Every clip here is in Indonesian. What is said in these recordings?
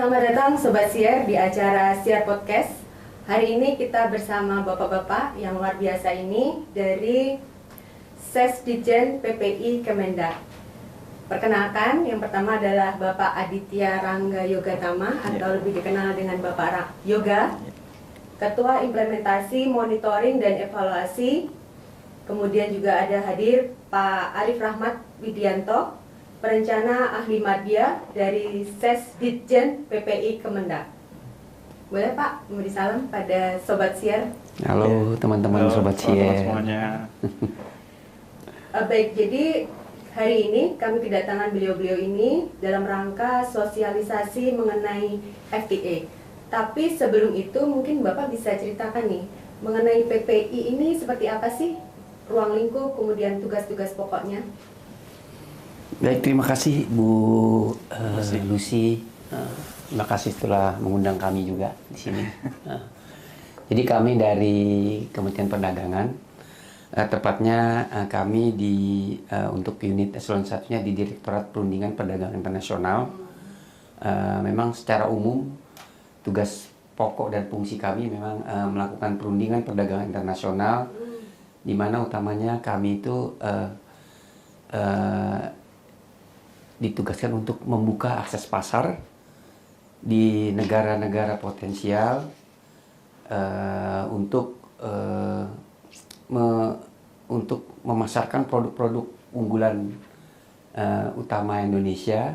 Selamat datang Sobat Siar di acara Siar Podcast. Hari ini kita bersama bapak-bapak yang luar biasa ini dari Sesdijen PPI Kemendak. Perkenalkan, yang pertama adalah Bapak Aditya Rangga Yogatama atau lebih dikenal dengan Bapak Yoga, Ketua Implementasi, Monitoring, dan Evaluasi. Kemudian juga ada hadir Pak Arif Rahmat Widianto, Perencana Ahli Madya dari Sesdijen PPI Kemendak. Boleh Pak, memberi salam pada Sobat Siar. Halo teman-teman Sobat Siar semuanya. Baik, jadi hari ini kami kedatangan beliau-beliau ini dalam rangka sosialisasi mengenai FTA. Tapi sebelum itu mungkin Bapak bisa ceritakan nih, mengenai PPI ini seperti apa sih? Ruang lingkup, kemudian tugas-tugas pokoknya. Baik, terima kasih Bu Lucy. Terima kasih telah mengundang kami juga di sini. Jadi kami dari Kementerian Perdagangan, tepatnya kami untuk unit eselon 1-nya di Direktorat Perundingan Perdagangan Internasional. Memang secara umum tugas pokok dan fungsi kami memang melakukan perundingan perdagangan internasional, di mana utamanya kami itu ditugaskan untuk membuka akses pasar di negara-negara potensial untuk memasarkan produk-produk unggulan utama Indonesia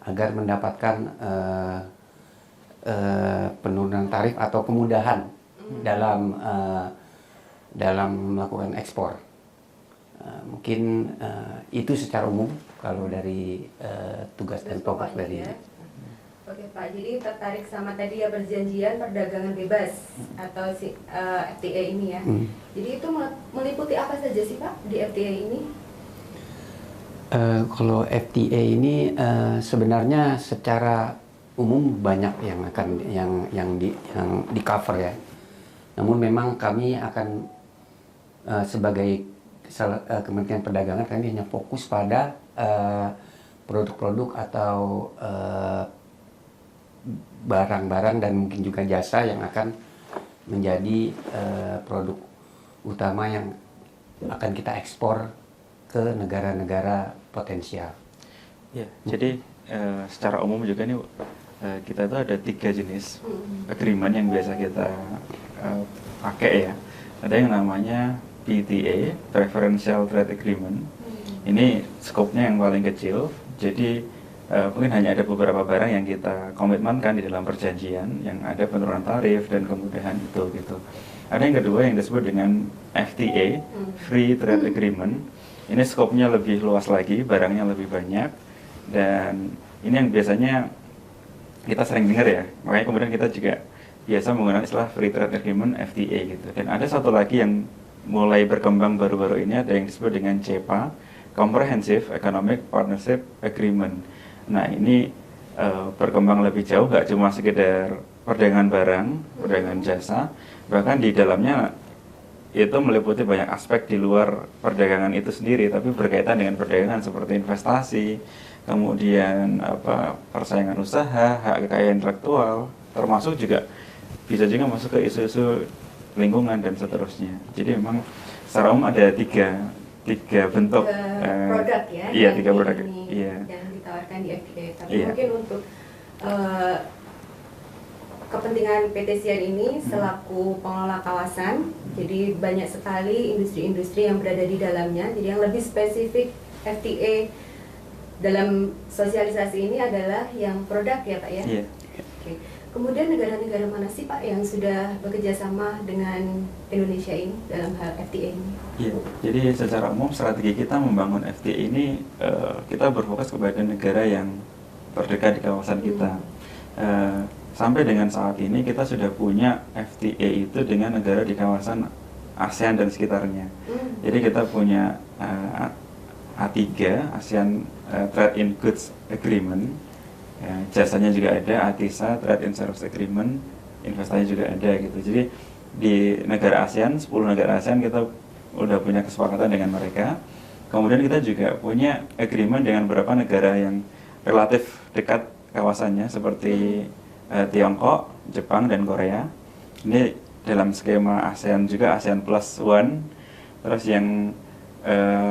agar mendapatkan penurunan tarif atau kemudahan dalam melakukan ekspor. Mungkin itu secara umum kalau dari tugas dan pokok dari. Oke Pak, jadi tertarik sama tadi ya perjanjian perdagangan bebas atau FTA ini ya. Jadi itu meliputi apa saja sih Pak di FTA ini? Kalau FTA ini sebenarnya secara umum banyak yang di cover ya. Namun memang kami akan sebagai Kementerian Perdagangan kami hanya fokus pada produk-produk atau barang-barang dan mungkin juga jasa yang akan menjadi produk utama yang akan kita ekspor ke negara-negara potensial. Ya, jadi secara umum juga nih kita itu ada 3 jenis agreement yang biasa kita pakai ya. Ada yang namanya PTA, Preferential Trade Agreement. Ini skopnya yang paling kecil, jadi mungkin hanya ada beberapa barang yang kita komitmenkan di dalam perjanjian yang ada penurunan tarif dan kemudahan itu gitu. Ada yang kedua yang disebut dengan FTA, Free Trade Agreement. Ini skopnya lebih luas lagi, barangnya lebih banyak, dan ini yang biasanya kita sering dengar ya, makanya kemudian kita juga biasa menggunakan istilah Free Trade Agreement FTA gitu. Dan ada satu lagi yang mulai berkembang baru-baru ini, ada yang disebut dengan CEPA, Comprehensive Economic Partnership Agreement. Nah ini berkembang lebih jauh, nggak cuma sekedar perdagangan barang, perdagangan jasa, bahkan di dalamnya itu meliputi banyak aspek di luar perdagangan itu sendiri, tapi berkaitan dengan perdagangan seperti investasi, kemudian persaingan usaha, hak kekayaan intelektual, termasuk juga bisa juga masuk ke isu-isu lingkungan dan seterusnya. Jadi memang secara umum ada tiga bentuk produk ya. Iya, 3 produk. Iya. Yang ditawarkan di FTA. Tapi Iya. mungkin untuk kepentingan PT Siar ini selaku pengelola kawasan, jadi banyak sekali industri-industri yang berada di dalamnya. Jadi yang lebih spesifik FTA dalam sosialisasi ini adalah yang produk ya Pak ya. Iya. Oke. Kemudian negara-negara mana sih Pak yang sudah bekerja sama dengan Indonesia ini dalam hal FTA ini? Iya, jadi secara umum strategi kita membangun FTA ini kita berfokus kepada negara yang terdekat di kawasan kita. Sampai dengan saat ini kita sudah punya FTA itu dengan negara di kawasan ASEAN dan sekitarnya. Jadi kita punya A3, ASEAN Trade in Goods Agreement. Ya, jasanya juga ada, ATISA, Trade in Service Agreement, investasinya juga ada gitu. Jadi di negara ASEAN, 10 negara ASEAN kita udah punya kesepakatan dengan mereka. Kemudian kita juga punya agreement dengan beberapa negara yang relatif dekat kawasannya seperti Tiongkok, Jepang, dan Korea. Ini dalam skema ASEAN juga, ASEAN Plus One. Terus yang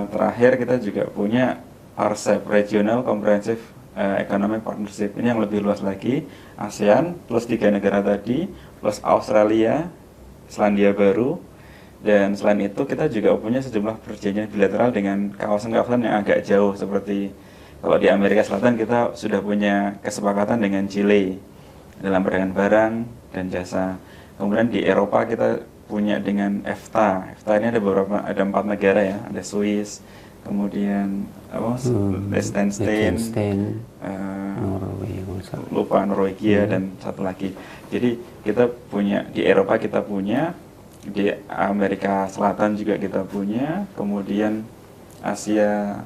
terakhir kita juga punya RCEP, Regional Comprehensive Economic Partnership. Ini yang lebih luas lagi, ASEAN plus 3 negara tadi, plus Australia, Selandia Baru, dan selain itu kita juga punya sejumlah perjanjian bilateral dengan kawasan-kawasan yang agak jauh, seperti kalau di Amerika Selatan kita sudah punya kesepakatan dengan Chile dalam perdagangan barang dan jasa. Kemudian di Eropa kita punya dengan EFTA. EFTA ini ada 4 negara ya, ada Swiss, kemudian Liechtenstein, Norwegia, dan satu lagi. Jadi kita punya di Eropa, kita punya di Amerika Selatan juga kita punya, kemudian Asia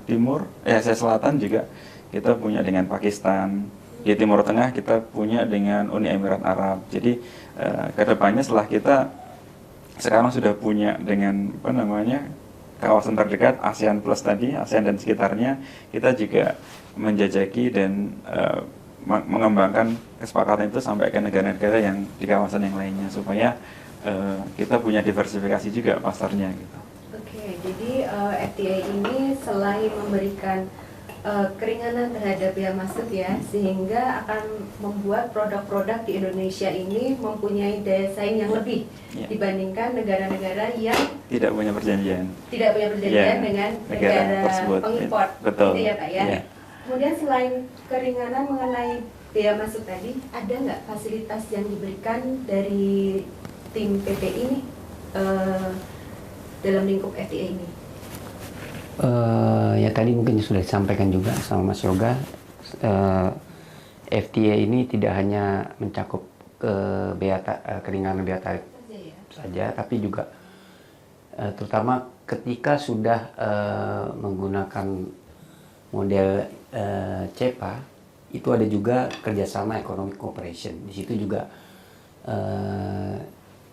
Selatan juga kita punya dengan Pakistan. Di Timur Tengah kita punya dengan Uni Emirat Arab. Jadi kedepannya setelah kita sekarang sudah punya dengan kawasan terdekat ASEAN Plus tadi, ASEAN dan sekitarnya, kita juga menjajaki dan mengembangkan kesepakatan itu sampai ke negara-negara yang di kawasan yang lainnya, supaya kita punya diversifikasi juga pasarnya gitu. Oke, jadi FTA ini selain memberikan keringanan terhadap biaya masuk ya, sehingga akan membuat produk-produk di Indonesia ini mempunyai daya saing yang lebih dibandingkan negara-negara yang tidak punya perjanjian dengan negara tersebut. pengimpor. Betul. Gitu ya Pak ya. Kemudian selain keringanan mengenai biaya masuk tadi, ada nggak fasilitas yang diberikan dari tim PPI ini dalam lingkup FTA ini? Ya tadi mungkin sudah disampaikan juga sama Mas Yoga, FTA ini tidak hanya mencakup keringanan biaya tarif saja, tapi juga terutama ketika sudah menggunakan model CEPA, itu ada juga kerjasama economic cooperation. Di situ juga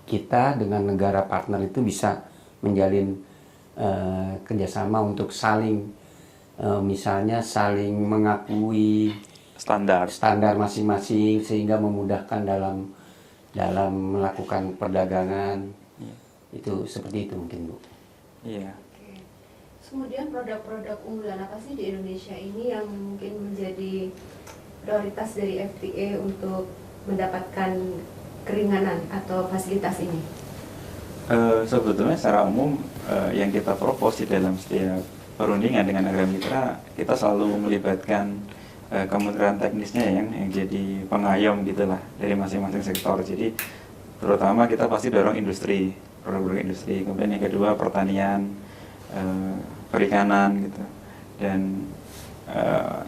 kita dengan negara partner itu bisa menjalin kerjasama untuk saling misalnya saling mengakui standar masing-masing, sehingga memudahkan dalam melakukan perdagangan. Itu seperti itu mungkin Bu. Iya. Kemudian produk-produk unggulan apa sih di Indonesia ini yang mungkin menjadi prioritas dari FTA untuk mendapatkan keringanan atau fasilitas ini? Sebetulnya secara umum yang kita propose di dalam setiap perundingan dengan negara mitra, kita selalu melibatkan kementerian teknisnya yang jadi pengayom gitulah dari masing-masing sektor. Jadi terutama kita pasti dorong industri, produk-produk industri. Kemudian yang kedua pertanian, perikanan gitu. Dan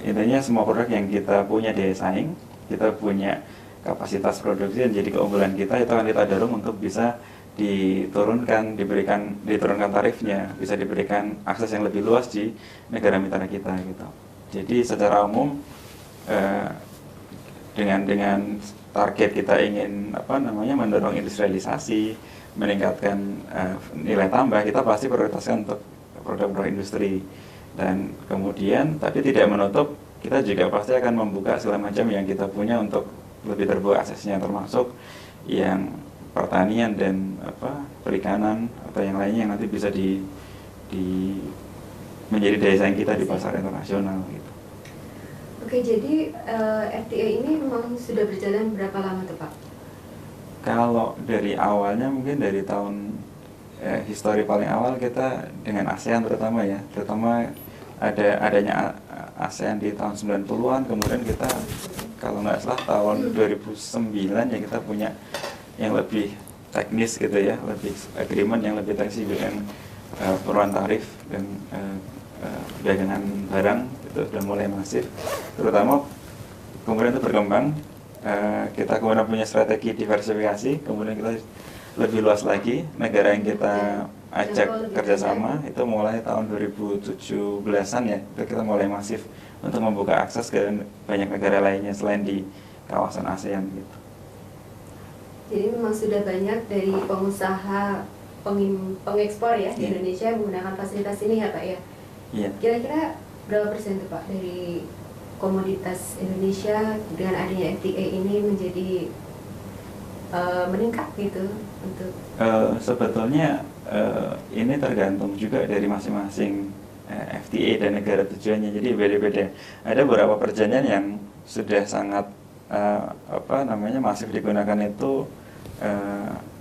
intinya semua produk yang kita punya daya saing, kita punya kapasitas produksi dan jadi keunggulan kita, itu akan kita dorong untuk bisa diturunkan tarifnya, bisa diberikan akses yang lebih luas di negara mitra kita gitu. Jadi secara umum dengan target kita ingin mendorong industrialisasi, meningkatkan nilai tambah, kita pasti prioritaskan untuk produk-produk industri. Dan kemudian tapi tidak menutup, kita juga pasti akan membuka segala macam yang kita punya untuk lebih terbuka aksesnya, termasuk yang pertanian dan perikanan atau yang lainnya yang nanti bisa menjadi daya saing kita di pasar internasional gitu. Oke, jadi FTA ini memang sudah berjalan berapa lama tuh Pak? Kalau dari awalnya mungkin dari tahun histori paling awal kita dengan ASEAN terutama adanya ASEAN di tahun 90-an, kemudian kita kalau nggak salah tahun 2009 ya kita punya yang lebih teknis gitu ya, lebih agreement yang lebih teknis dengan perubahan tarif dan perdagangan barang itu sudah mulai masif. Terutama kemudian itu berkembang, kita kemudian punya strategi diversifikasi, kemudian kita lebih luas lagi negara yang kita ajak kerjasama, itu mulai tahun 2017-an ya, itu kita mulai masif untuk membuka akses ke banyak negara lainnya selain di kawasan ASEAN gitu. Jadi memang sudah banyak dari pengusaha pengekspor ya di Indonesia yang menggunakan fasilitas ini ya Pak ya? Iya. Kira-kira berapa persen tuh Pak dari komoditas Indonesia dengan adanya FTA ini menjadi meningkat gitu untuk sebetulnya ini tergantung juga dari masing-masing FTA dan negara tujuannya, jadi beda-beda. Ada beberapa perjanjian yang sudah sangat masif digunakan itu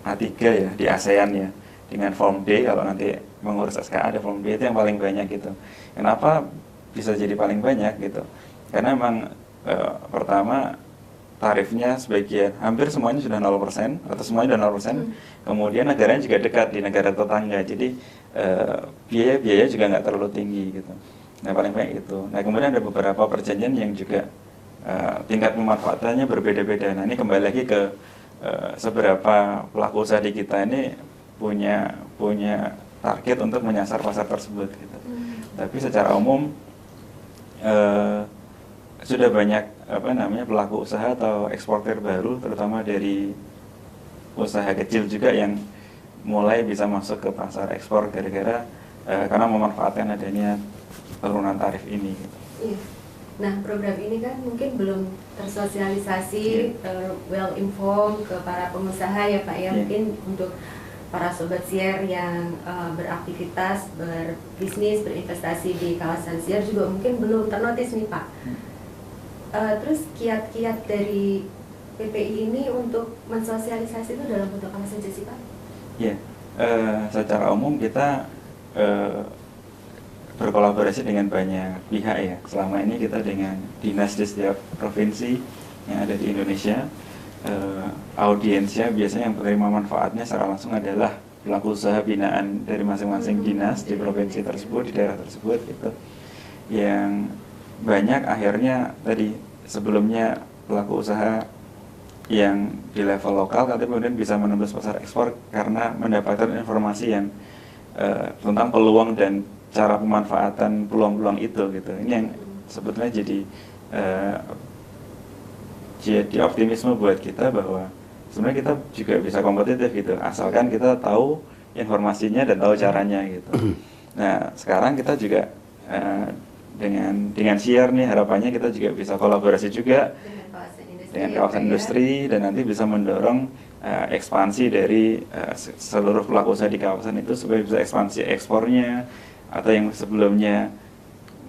A3 ya di ASEAN ya, dengan Form D. Kalau nanti mengurus SKA ada Form D, itu yang paling banyak gitu. Kenapa bisa jadi paling banyak gitu? Karena memang pertama tarifnya sebagian hampir semuanya sudah 0% atau semuanya sudah 0%. Kemudian negaranya juga dekat di negara tetangga, jadi biaya-biaya juga nggak terlalu tinggi gitu. Nah paling banyak itu. Nah kemudian ada beberapa perjanjian yang juga tingkat pemanfaatannya berbeda-beda. Nah ini kembali lagi ke seberapa pelaku usaha di kita ini punya target untuk menyasar pasar tersebut gitu. Tapi secara umum sudah banyak pelaku usaha atau eksportir baru, terutama dari usaha kecil juga yang mulai bisa masuk ke pasar ekspor gara-gara karena memanfaatkan adanya penurunan tarif ini gitu. Iya. Nah, program ini kan mungkin belum tersosialisasi well informed ke para pengusaha ya Pak ya. Mungkin untuk para sobat siar yang beraktivitas, berbisnis, berinvestasi di kawasan siar juga mungkin belum ternotis nih Pak. Terus kiat-kiat dari PPI ini untuk mensosialisasi itu dalam bentuk apa saja sih Pak? Ya, secara umum kita berkolaborasi dengan banyak pihak ya. Selama ini kita dengan dinas di setiap provinsi yang ada di Indonesia. Audiensnya biasanya yang penerima manfaatnya secara langsung adalah pelaku usaha binaan dari masing-masing dinas di provinsi tersebut, di daerah tersebut gitu. Yang banyak akhirnya tadi sebelumnya pelaku usaha yang di level lokal tapi kemudian bisa menembus pasar ekspor karena mendapatkan informasi yang tentang peluang dan cara pemanfaatan peluang-peluang itu gitu. Ini yang sebetulnya jadi optimisme buat kita bahwa sebenarnya kita juga bisa kompetitif gitu, asalkan kita tahu informasinya dan tahu caranya gitu. Nah sekarang kita juga dengan share nih harapannya kita juga bisa kolaborasi juga dengan kawasan industri dan nanti bisa mendorong ekspansi dari seluruh pelaku usaha di kawasan itu supaya bisa ekspansi ekspornya, atau yang sebelumnya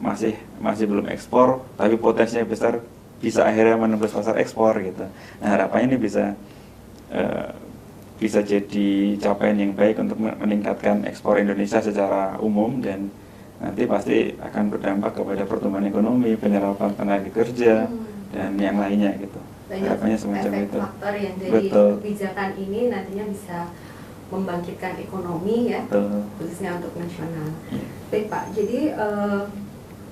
masih belum ekspor tapi potensinya besar bisa akhirnya menembus pasar ekspor gitu. Nah harapannya ini bisa jadi capaian yang baik untuk meningkatkan ekspor Indonesia secara umum, dan nanti pasti akan berdampak kepada pertumbuhan ekonomi, penyerapan tenaga kerja dan yang lainnya gitu. Banyak semacam efek itu. Faktor yang dari kebijakan ini nantinya bisa membangkitkan ekonomi ya. Betul. Khususnya untuk nasional. Baik Pak, jadi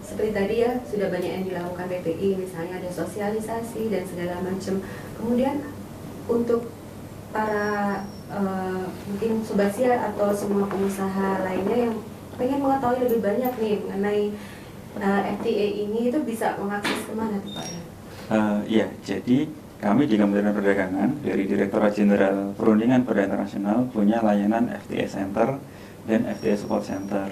seperti tadi ya sudah banyak yang dilakukan PPI, misalnya ada sosialisasi dan segala macam. Kemudian untuk para mungkin sobat siar atau semua pengusaha lainnya yang pengen mengetahui lebih banyak nih mengenai FTA ini, itu bisa mengakses kemana tuh Pak? Iya, jadi kami di Kementerian Perdagangan dari Direktorat Jenderal Perundingan Perdagangan Internasional punya layanan FTA Center dan FTA Support Center.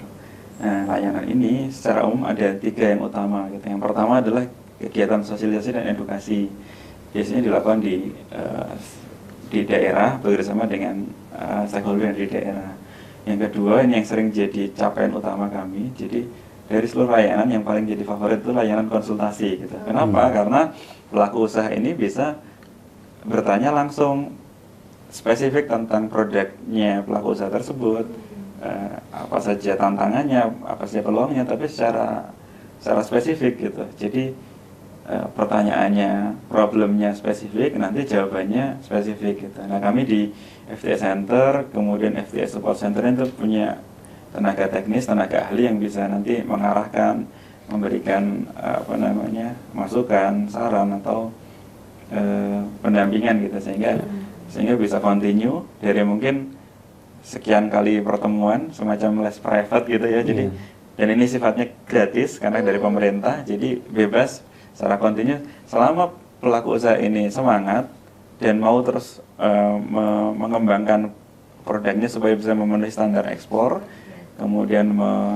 Nah, layanan ini secara umum ada 3 yang utama gitu. Yang pertama adalah kegiatan sosialisasi dan edukasi. Biasanya dilakukan di daerah bekerjasama dengan stakeholder di daerah. Yang kedua, ini yang sering jadi capaian utama kami. Jadi dari seluruh layanan yang paling jadi favorit itu layanan konsultasi gitu. Kenapa? Karena pelaku usaha ini bisa bertanya langsung spesifik tentang produknya pelaku usaha tersebut, apa saja tantangannya, apa saja peluangnya, tapi secara spesifik gitu. Jadi pertanyaannya, problemnya spesifik, nanti jawabannya spesifik gitu. Nah kami di FTA Center, kemudian FTA Support Center itu punya tenaga teknis, tenaga ahli yang bisa nanti mengarahkan, memberikan masukan, saran atau pendampingan gitu, sehingga bisa continue dari mungkin sekian kali pertemuan, semacam les private gitu ya. Jadi dan ini sifatnya gratis karena dari pemerintah, jadi bebas secara kontinu selama pelaku usaha ini semangat dan mau terus mengembangkan produknya supaya bisa memenuhi standar ekspor, kemudian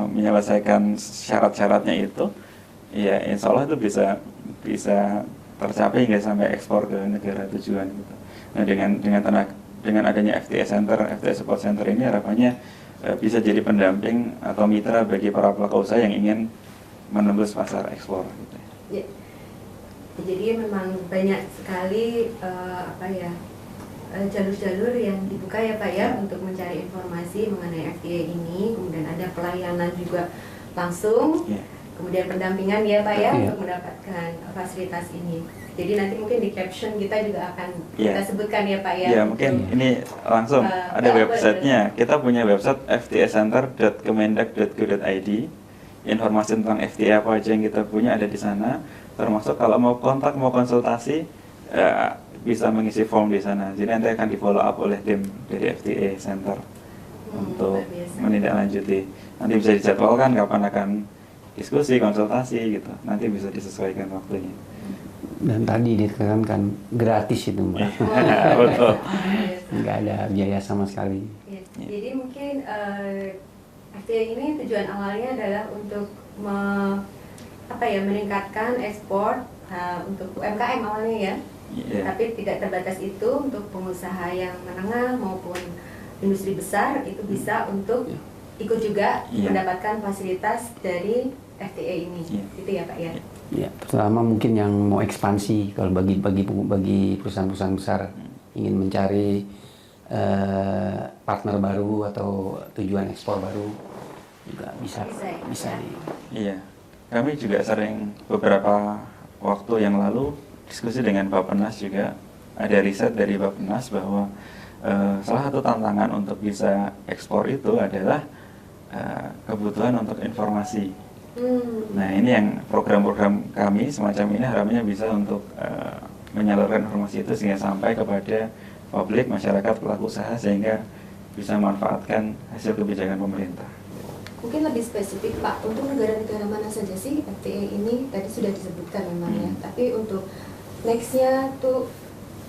menyelesaikan syarat-syaratnya itu, ya insya Allah itu bisa bisa tercapai hingga sampai ekspor ke negara tujuan gitu. Nah dengan adanya FTA Center, FTA Support Center ini harapannya bisa jadi pendamping atau mitra bagi para pelaku usaha yang ingin menembus pasar ekspor gitu. Ya. Jadi memang banyak sekali jalur-jalur yang dibuka ya Pak ya untuk mencari informasi mengenai FTA ini, kemudian ada pelayanan juga langsung, kemudian pendampingan ya Pak ya untuk mendapatkan fasilitas ini. Jadi nanti mungkin di caption kita juga akan kita sebutkan ya Pak ya. Ya mungkin ini langsung ada websitenya. Kita punya website ftacenter.kemendak.go.id. Informasi tentang FTA apa aja yang kita punya ada di sana. Termasuk kalau mau kontak, mau konsultasi, bisa mengisi form di sana. Jadi nanti akan di follow up oleh tim dari FTA Center untuk menindaklanjuti. Nanti bisa dijadwalkan kapan akan diskusi, konsultasi gitu. Nanti bisa disesuaikan waktunya. Dan tadi ditekankan gratis itu Mbak. Betul. Nggak ada biaya sama sekali. Ya, jadi mungkin FTA ini tujuan awalnya adalah untuk meningkatkan ekspor untuk UMKM awalnya ya. Tapi tidak terbatas itu, untuk pengusaha yang menengah maupun industri besar itu bisa untuk ikut juga mendapatkan fasilitas dari FTA ini. Gitu ya Pak ya. Ya, terutama mungkin yang mau ekspansi, kalau bagi perusahaan-perusahaan besar ingin mencari partner baru atau tujuan ekspor baru juga bisa. Iya, kami juga sering beberapa waktu yang lalu diskusi dengan Bappenas juga, ada riset dari Bappenas bahwa salah satu tantangan untuk bisa ekspor itu adalah kebutuhan untuk informasi. Nah ini yang program-program kami semacam ini harapannya bisa untuk menyalurkan informasi itu sehingga sampai kepada publik, masyarakat, pelaku usaha sehingga bisa memanfaatkan hasil kebijakan pemerintah. Mungkin lebih spesifik Pak, untuk negara-negara mana saja sih FTA ini? Tadi sudah disebutkan memang ya, tapi untuk nextnya tuh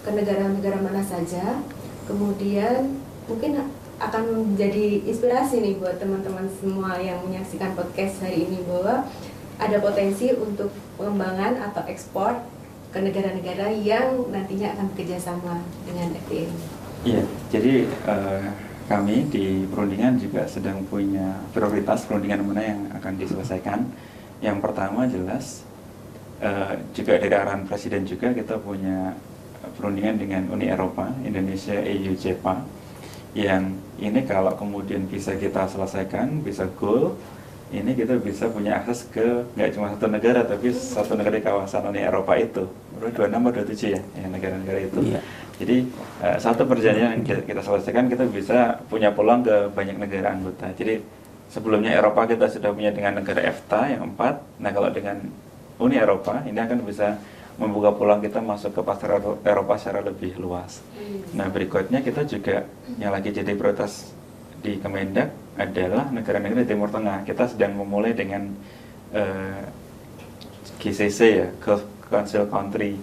ke negara-negara mana saja, kemudian mungkin akan menjadi inspirasi nih buat teman-teman semua yang menyaksikan podcast hari ini bahwa ada potensi untuk pengembangan atau ekspor ke negara-negara yang nantinya akan bekerjasama dengan FTA ini. Iya, jadi kami di perundingan juga sedang punya prioritas perundingan mana yang akan diselesaikan. Yang pertama jelas juga dari arahan Presiden juga kita punya perundingan dengan Uni Eropa, Indonesia, EU, JEPA, yang ini kalau kemudian bisa kita selesaikan, bisa goal, ini kita bisa punya akses ke nggak cuma satu negara, tapi satu negara di kawasan Uni Eropa itu, 26 atau 27 ya, negara-negara itu. Iya. Jadi satu perjanjian yang kita selesaikan, kita bisa punya peluang ke banyak negara anggota. Jadi sebelumnya Eropa kita sudah punya dengan negara EFTA yang 4, nah kalau dengan Uni Eropa ini akan bisa membuka peluang kita masuk ke pasar Eropa secara lebih luas. Nah berikutnya kita juga yang lagi jadi prioritas di Kemendak adalah negara-negara di Timur Tengah. Kita sedang memulai dengan GCC ya, Gulf Council Country.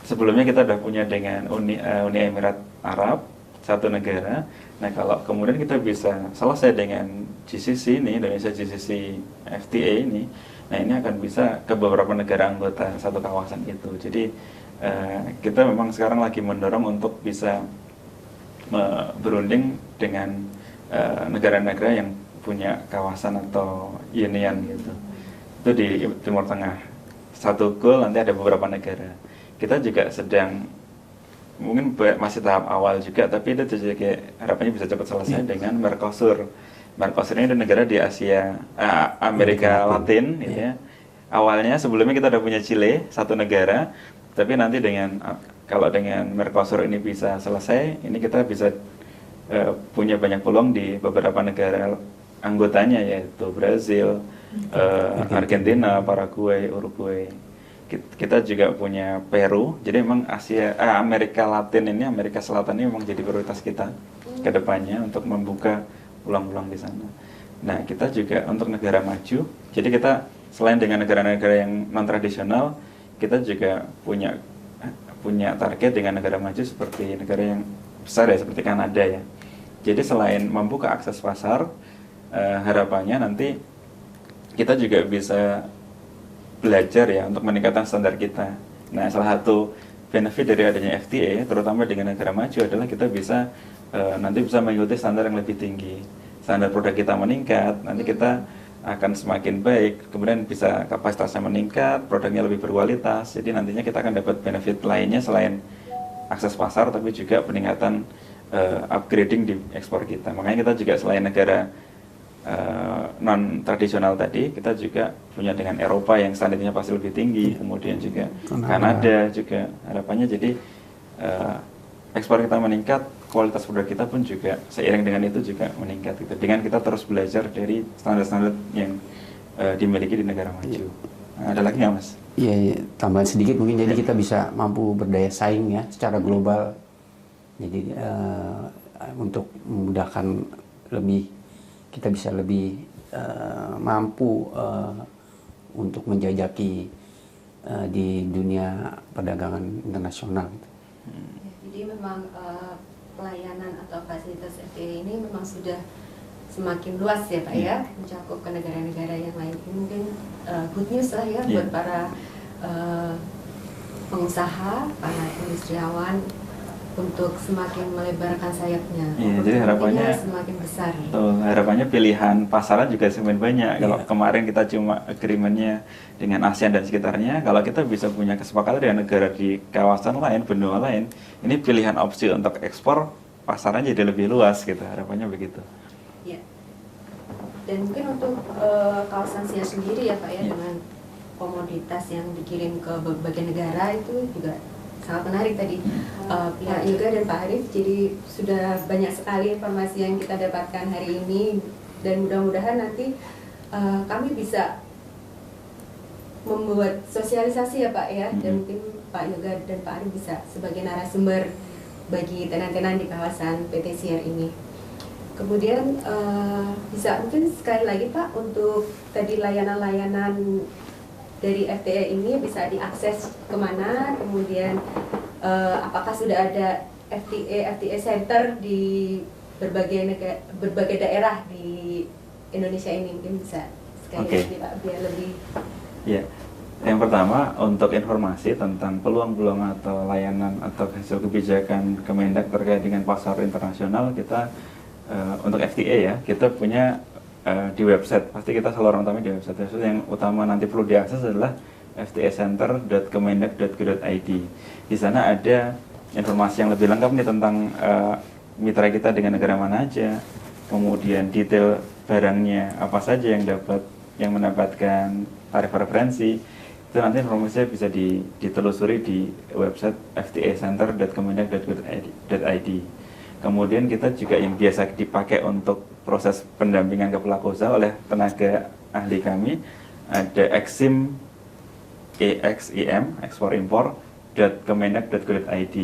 Sebelumnya kita sudah punya dengan Uni Emirat Arab, satu negara. Nah kalau kemudian kita bisa selesai dengan GCC ini, Indonesia GCC FTA ini, nah ini akan bisa ke beberapa negara anggota satu kawasan itu. Jadi kita memang sekarang lagi mendorong untuk bisa berunding dengan negara-negara yang punya kawasan atau union gitu. Itu di Timur Tengah. Satu goal, nanti ada beberapa negara. Kita juga sedang mungkin masih tahap awal juga, tapi itu juga harapannya bisa cepat selesai dengan Mercosur. Mercosur ini ada negara di Asia, Amerika Latin, gitu ya. Awalnya sebelumnya kita udah punya Chile, satu negara, tapi nanti kalau dengan Mercosur ini bisa selesai, ini kita bisa punya banyak peluang di beberapa negara anggotanya, yaitu Brazil, Argentina, Paraguay, Uruguay. Kita juga punya Peru. Jadi memang Amerika Latin ini, Amerika Selatan ini memang jadi prioritas kita ke depannya untuk membuka peluang-peluang di sana. Nah, kita juga untuk negara maju. Jadi kita selain dengan negara-negara yang non tradisional, kita juga punya target dengan negara maju seperti negara yang besar ya, seperti Kanada ya. Jadi selain membuka akses pasar, harapannya nanti kita juga bisa belajar ya untuk meningkatkan standar kita. Nah, salah satu benefit dari adanya FTA, terutama dengan negara maju adalah kita bisa nanti bisa mengikuti standar yang lebih tinggi. Standar produk kita meningkat, nanti kita akan semakin baik, kemudian bisa kapasitasnya meningkat, produknya lebih berkualitas, jadi nantinya kita akan dapat benefit lainnya selain akses pasar, tapi juga peningkatan upgrading di ekspor kita. Makanya kita juga selain negara non tradisional tadi, kita juga punya dengan Eropa yang standarnya pasti lebih tinggi, kemudian juga Kanada juga harapannya. Jadi ekspor kita meningkat, kualitas produk kita pun juga seiring dengan itu juga meningkat gitu. Dengan kita terus belajar dari standar-standar yang dimiliki di negara maju. Nah, ada lagi nggak, Mas? Iya, tambahan sedikit mungkin, jadi kita bisa mampu berdaya saing ya secara global. Jadi untuk memudahkan lebih, kita bisa lebih mampu untuk menjajaki di dunia perdagangan internasional. Jadi memang pelayanan atau fasilitas FTA ini memang sudah semakin luas ya Pak ya, mencakup ke negara-negara yang lain. Ini mungkin good news lah ya buat para pengusaha, para industriawan untuk semakin melebarkan sayapnya. Iya, jadi harapannya semakin besar. Harapannya pilihan pasaran juga semakin banyak. Kalau kemarin kita cuma agreementnya dengan ASEAN dan sekitarnya, kalau kita bisa punya kesepakatan dengan negara di kawasan lain, benua lain, ini pilihan opsi untuk ekspor pasarannya jadi lebih luas gitu. Harapannya begitu. Iya. Dan mungkin untuk kawasan SIA sendiri ya Pak ya, dengan komoditas yang dikirim ke berbagai negara itu juga sangat menarik tadi pihak Yoga dan Pak Arief. Jadi sudah banyak sekali informasi yang kita dapatkan hari ini, dan mudah-mudahan nanti kami bisa membuat sosialisasi ya Pak ya, dan mungkin Pak Yoga dan Pak Arief bisa sebagai narasumber bagi tenan-tenan di kawasan PT SIAR ini. Kemudian bisa mungkin sekali lagi Pak, untuk tadi layanan-layanan dari FTA ini bisa diakses kemana, kemudian apakah sudah ada FTA Center di berbagai daerah di Indonesia ini, mungkin bisa sekali lagi Pak biar lebih. Ya, yang pertama untuk informasi tentang peluang-peluang atau layanan atau hasil kebijakan Kemendak terkait dengan pasar internasional, kita untuk FTA ya, kita punya di website, pasti kita selalu orang utama di website. Yang utama nanti perlu diakses adalah ftacenter.kemendak.go.id. Di sana ada informasi yang lebih lengkap nih tentang mitra kita dengan negara mana aja, kemudian detail barangnya apa saja yang mendapatkan tarif referensi. Itu nanti informasinya bisa ditelusuri di website ftacenter.kemendak.go.id. Kemudian kita juga yang biasa dipakai untuk proses pendampingan ke pelaku usaha oleh tenaga ahli kami, ada exim export-import.kemendak.go.id.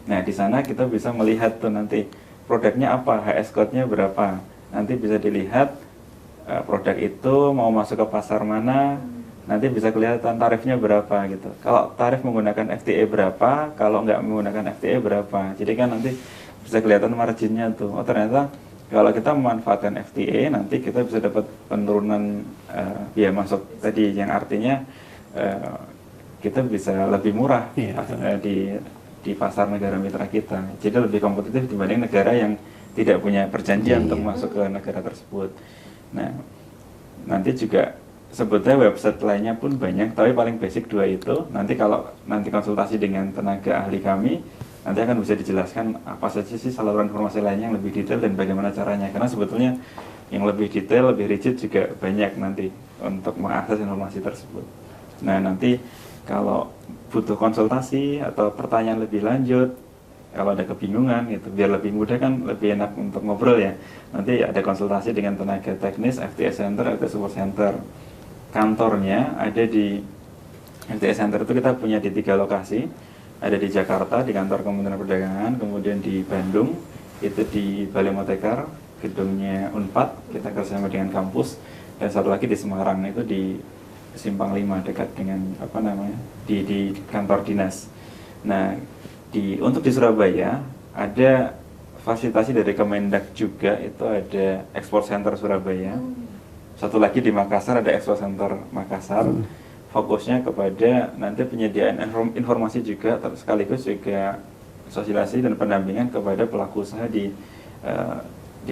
Nah, di sana kita bisa melihat tuh nanti produknya apa, HS code-nya berapa. Nanti bisa dilihat produk itu mau masuk ke pasar mana, nanti bisa kelihatan tarifnya berapa gitu. Kalau tarif menggunakan FTA berapa, kalau nggak menggunakan FTA berapa. Jadi kan nanti bisa kelihatan marginnya tuh. Oh, ternyata kalau kita memanfaatkan FTA, nanti kita bisa dapat penurunan biaya masuk tadi, yang artinya kita bisa lebih murah di pasar negara mitra kita. Jadi lebih kompetitif dibanding negara yang tidak punya perjanjian untuk masuk ke negara tersebut. Nah, nanti juga sebetulnya website lainnya pun banyak, tapi paling basic dua itu. Nanti kalau konsultasi dengan tenaga ahli kami, nanti akan bisa dijelaskan apa saja sih saluran informasi lainnya yang lebih detail dan bagaimana caranya. Karena sebetulnya yang lebih detail, lebih rigid juga banyak nanti untuk mengakses informasi tersebut. Nah, nanti kalau butuh konsultasi atau pertanyaan lebih lanjut, kalau ada kebingungan gitu, biar lebih mudah kan, lebih enak untuk ngobrol ya. Nanti ada konsultasi dengan tenaga teknis FTA Center atau Support Center. Kantornya ada di FTA Center itu kita punya di 3 lokasi. Ada di Jakarta, di kantor Kementerian Perdagangan, kemudian di Bandung, itu di Balai Motekar, gedungnya Unpad, kita kerjasama dengan kampus, dan satu lagi di Semarang, itu di Simpang 5, dekat dengan di kantor dinas. Nah, untuk di Surabaya, ada fasilitasi dari Kemendak juga, itu ada Export Center Surabaya. Satu lagi di Makassar, ada Export Center Makassar. fokusnya kepada nanti penyediaan informasi juga, sekaligus juga sosialisasi dan pendampingan kepada pelaku usaha di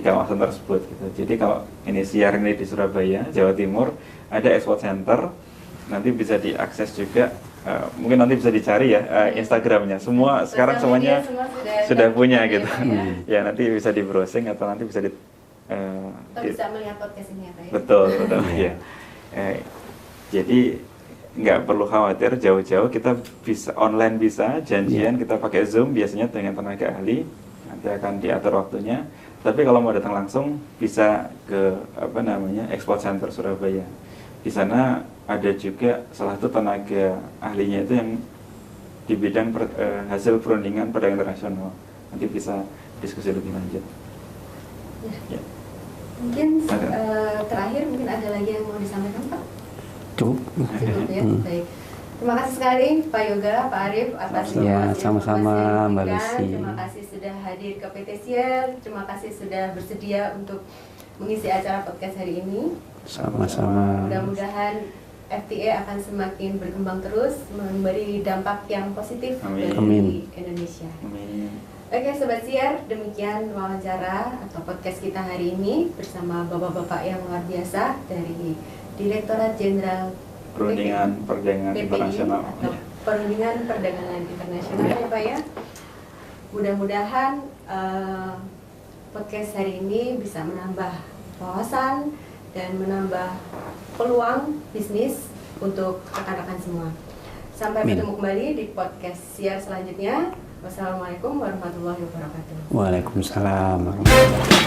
kawasan tersebut gitu. Jadi kalau ini siar ini di Surabaya, Jawa Timur, ada export center, nanti bisa diakses juga. Mungkin nanti bisa dicari ya Instagramnya. Semua sekarang semuanya sudah punya gitu. Ya nanti bisa di browsing atau nanti bisa bisa melihat podcast ini ya Pak ya? Betul ya. Jadi nggak perlu khawatir jauh-jauh, kita bisa online, bisa janjian, kita pakai Zoom biasanya dengan tenaga ahli, nanti akan diatur waktunya. Tapi kalau mau datang langsung bisa ke Export Center Surabaya. Di sana ada juga salah satu tenaga ahlinya itu yang di bidang hasil perundingan perdagangan internasional. Nanti bisa diskusi lebih lanjut. Ya. Mungkin terakhir mungkin ada lagi yang mau disampaikan Pak? Cukup. Cukup ya, baik. Terima kasih sekali Pak Yoga, Pak Arif atas Ya, informasi sama-sama yang Mbak diberikan. Lucy. Terima kasih sudah hadir ke PT Siar. Terima kasih sudah bersedia untuk mengisi acara podcast hari ini. Sama-sama. Mudah-mudahan FTA akan semakin berkembang terus, memberi dampak yang positif bagi Amin. Indonesia. Amin. Oke Sobat Siar, demikian wawancara atau podcast kita hari ini bersama bapak-bapak yang luar biasa dari Direktorat Jenderal Perundingan Perdagangan PPI Internasional. atau Perundingan Perdagangan Internasional ya Pak ya. Mudah-mudahan podcast hari ini bisa menambah wawasan dan menambah peluang bisnis untuk rekan-rekan semua. Sampai Amin. bertemu kembali di podcast Siar selanjutnya. Wassalamualaikum warahmatullahi wabarakatuh. Waalaikumsalam warahmatullahi wabarakatuh.